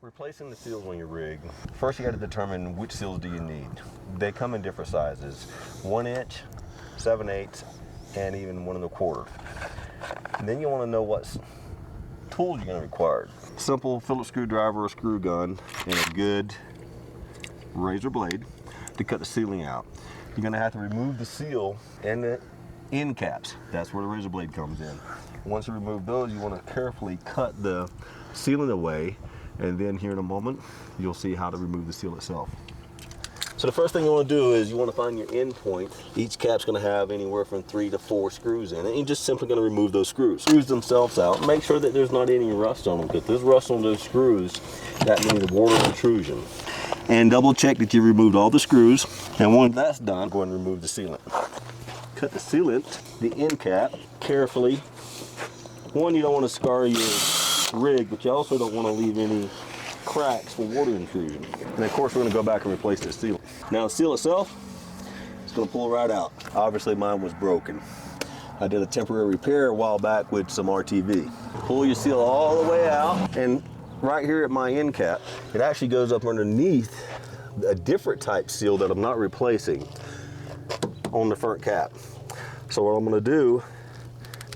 Replacing the seals on your rig, first you got to determine which seals do you need. They come in different sizes, 1 inch, 7/8, and even 1 1/4. And then you want to know what tools you're going to require. Simple Phillips screwdriver or screw gun and a good razor blade to cut the sealing out. You're going to have to remove the seal and the end caps. That's where the razor blade comes in. Once you remove those, you want to carefully cut the sealing away, and then here in a moment you'll see how to remove the seal itself. So the first thing you want to do is you want to find your end point. Each cap's going to have anywhere from 3 to 4 screws in it. And you're just simply going to remove those screws. Screws themselves out. Make sure that there's not any rust on them, because if there's rust on those screws, that means water intrusion. And double check that you removed all the screws. And once that's done, go ahead and remove the sealant. Cut the sealant, the end cap, carefully. One, you don't want to scar your rig, but you also don't want to leave any cracks for water intrusion. And of course we're going to go back and replace the seal. Now the seal itself, it's going to pull right out. Obviously mine was broken. I did a temporary repair a while back with some RTV. Pull your seal all the way out, and right here at my end cap, it actually goes up underneath a different type seal that I'm not replacing on the front cap. So what I'm going to do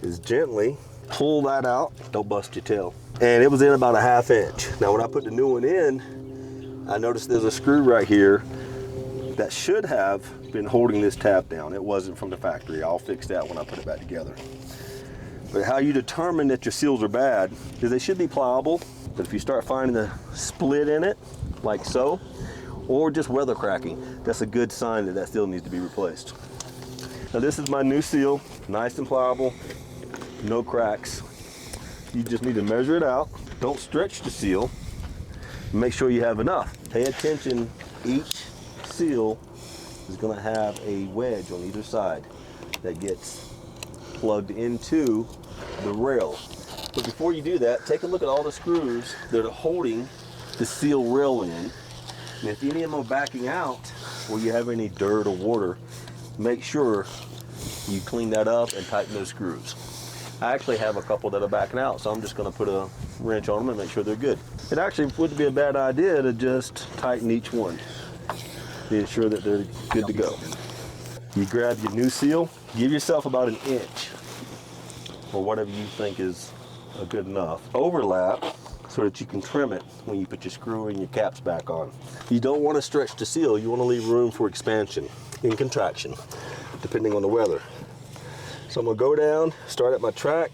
is gently pull that out. Don't bust your tail. And it was in about a 1/2 inch. Now when I put the new one in, I noticed there's a screw right here that should have been holding this tab down. It wasn't from the factory. I'll fix that when I put it back together. But how you determine that your seals are bad is they should be pliable, but if you start finding a split in it, like so, or just weather cracking, that's a good sign that that seal needs to be replaced. Now this is my new seal, nice and pliable, no cracks. You just need to measure it out. Don't stretch the seal. Make sure you have enough. Pay attention, each seal is going to have a wedge on either side that gets plugged into the rail. But before you do that, take a look at all the screws that are holding the seal rail in. And if any of them are backing out, or you have any dirt or water, make sure you clean that up and tighten those screws. I actually have a couple that are backing out, so I'm just going to put a wrench on them and make sure they're good. It actually wouldn't be a bad idea to just tighten each one, be sure that they're good to go. You grab your new seal, give yourself about 1 inch, or whatever you think is good enough. Overlap so that you can trim it when you put your screw and your caps back on. You don't want to stretch the seal, you want to leave room for expansion and contraction, depending on the weather. So I'm going to go down, start at my track,